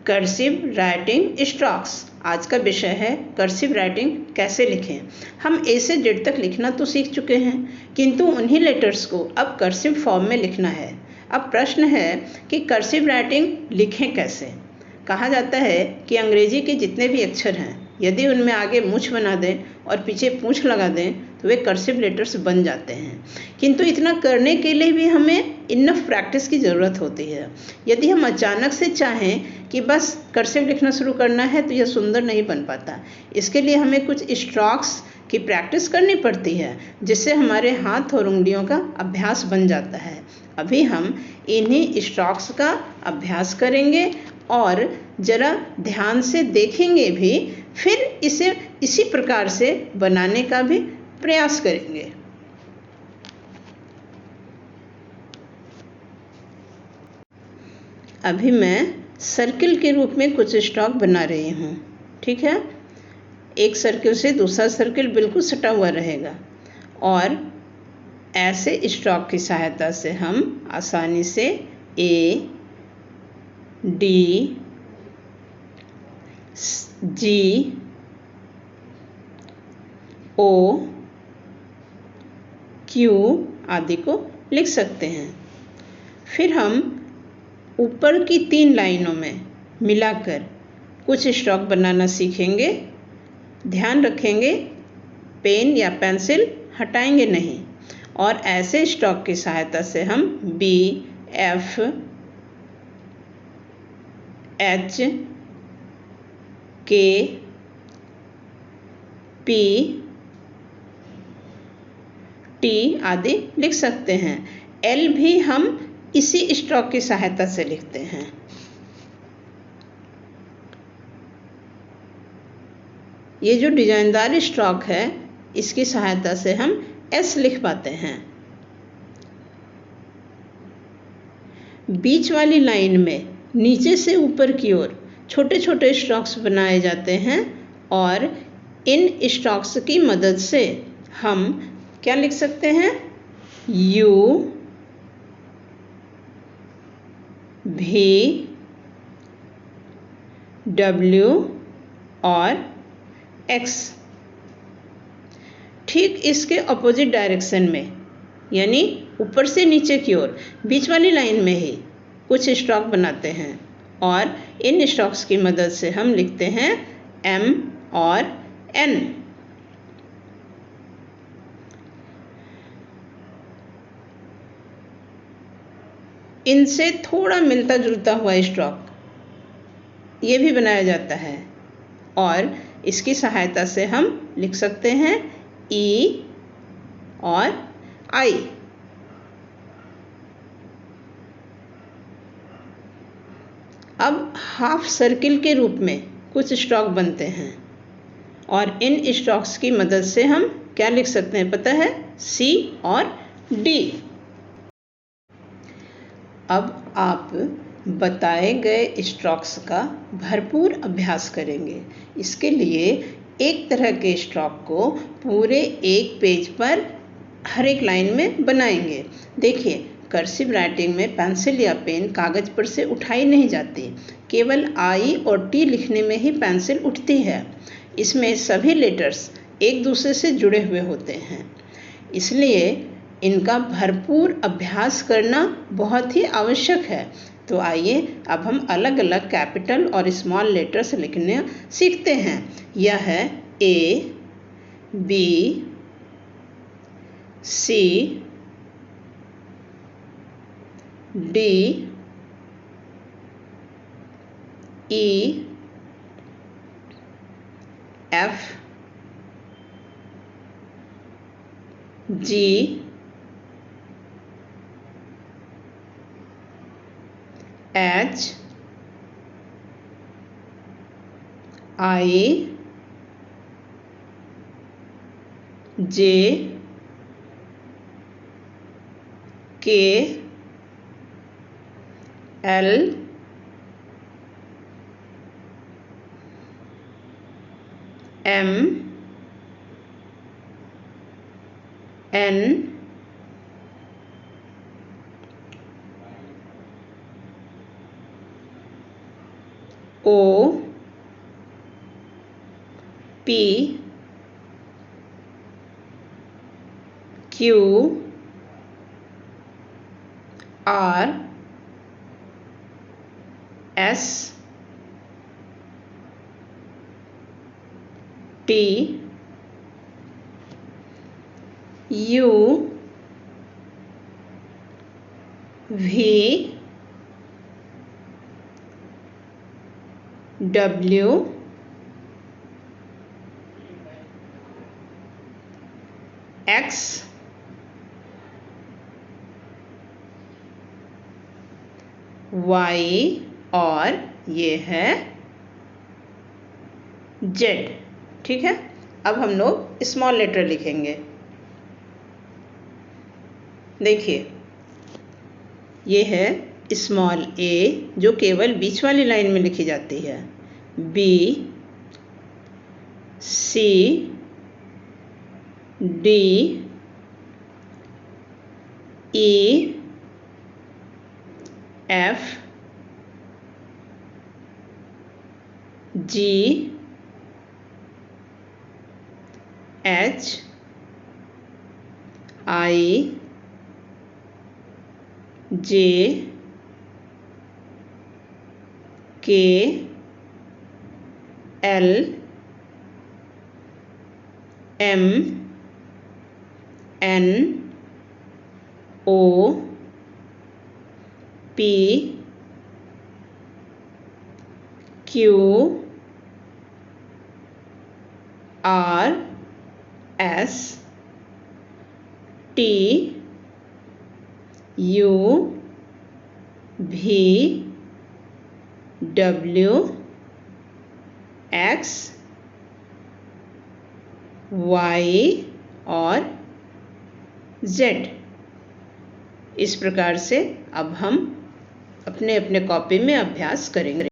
Cursive writing strokes. आज का विषय है कर्सिव राइटिंग कैसे लिखें। हम ए से जेड तक लिखना तो सीख चुके हैं, किंतु उन्हीं लेटर्स को अब कर्सिव फॉर्म में लिखना है। अब प्रश्न है कि कर्सिव राइटिंग लिखें कैसे। कहा जाता है कि अंग्रेजी के जितने भी अक्षर हैं, यदि उनमें आगे मूंछ बना दें और पीछे पूंछ लगा दें तो वे कर्सिव लेटर्स बन जाते हैं। किंतु इतना करने के लिए भी हमें इनफ प्रैक्टिस की ज़रूरत होती है। यदि हम अचानक से चाहें कि बस कर्सिव लिखना शुरू करना है तो यह सुंदर नहीं बन पाता। इसके लिए हमें कुछ स्ट्रोक्स की प्रैक्टिस करनी पड़ती है, जिससे हमारे हाथ और उंगलियों का अभ्यास बन जाता है। अभी हम इन्हीं स्ट्रोक्स का अभ्यास करेंगे और ज़रा ध्यान से देखेंगे भी, फिर इसे इसी प्रकार से बनाने का भी प्रयास करेंगे। अभी मैं सर्किल के रूप में कुछ स्ट्रोक बना रही हूँ, ठीक है। एक सर्किल से दूसरा सर्किल बिल्कुल सटा हुआ रहेगा और ऐसे स्ट्रोक की सहायता से हम आसानी से ए, डी, जी, ओ, क्यू आदि को लिख सकते हैं। फिर हम ऊपर की 3 लाइनों में मिलाकर कुछ स्ट्रोक बनाना सीखेंगे। ध्यान रखेंगे पेन या पेंसिल हटाएंगे नहीं, और ऐसे स्ट्रोक की सहायता से हम बी, एफ, एच, के, पी, टी आदि लिख सकते हैं। एल भी हम इसी स्ट्रोक की सहायता से लिखते हैं। ये जो डिजाइनदार स्ट्रोक है, इसकी सहायता से हम एस लिख पाते हैं। बीच वाली लाइन में नीचे से ऊपर की ओर छोटे छोटे स्ट्रोक्स बनाए जाते हैं और इन स्ट्रोक्स की मदद से हम क्या लिख सकते हैं, यू, भी, डब्ल्यू और एक्स। ठीक इसके ऑपोजिट डायरेक्शन में, यानी ऊपर से नीचे की ओर बीच वाली लाइन में ही कुछ स्ट्रोक बनाते हैं और इन स्ट्रोक्स की मदद से हम लिखते हैं एम और एन। इनसे थोड़ा मिलता जुलता हुआ स्ट्रोक ये भी बनाया जाता है और इसकी सहायता से हम लिख सकते हैं ई और आई। अब हाफ सर्किल के रूप में कुछ स्ट्रोक बनते हैं और इन स्ट्रोक्स की मदद से हम क्या लिख सकते हैं पता है, सी और डी। अब आप बताए गए स्ट्रोक्स का भरपूर अभ्यास करेंगे। इसके लिए एक तरह के स्ट्रोक को पूरे एक पेज पर हर एक लाइन में बनाएंगे। देखिए, कर्सिव राइटिंग में पेंसिल या पेन कागज पर से उठाई नहीं जाती, केवल आई और टी लिखने में ही पेंसिल उठती है। इसमें सभी लेटर्स एक दूसरे से जुड़े हुए होते हैं, इसलिए इनका भरपूर अभ्यास करना बहुत ही आवश्यक है। तो आइए अब हम अलग अलग कैपिटल और स्मॉल लेटर्स लिखने सीखते हैं। यह है A, B, C, D, E, F, G, H, I, J, K, L, M, N, O P Q R S T U V W X Y और ये है Z। ठीक है, अब हम लोग स्मॉल लेटर लिखेंगे। देखिए, ये है स्मॉल a जो केवल बीच वाली लाइन में लिखी जाती है, B C D E F G H I J K L M N O P Q R S T U V W X Y और Z। इस प्रकार से अब हम अपने अपने कॉपी में अभ्यास करेंगे।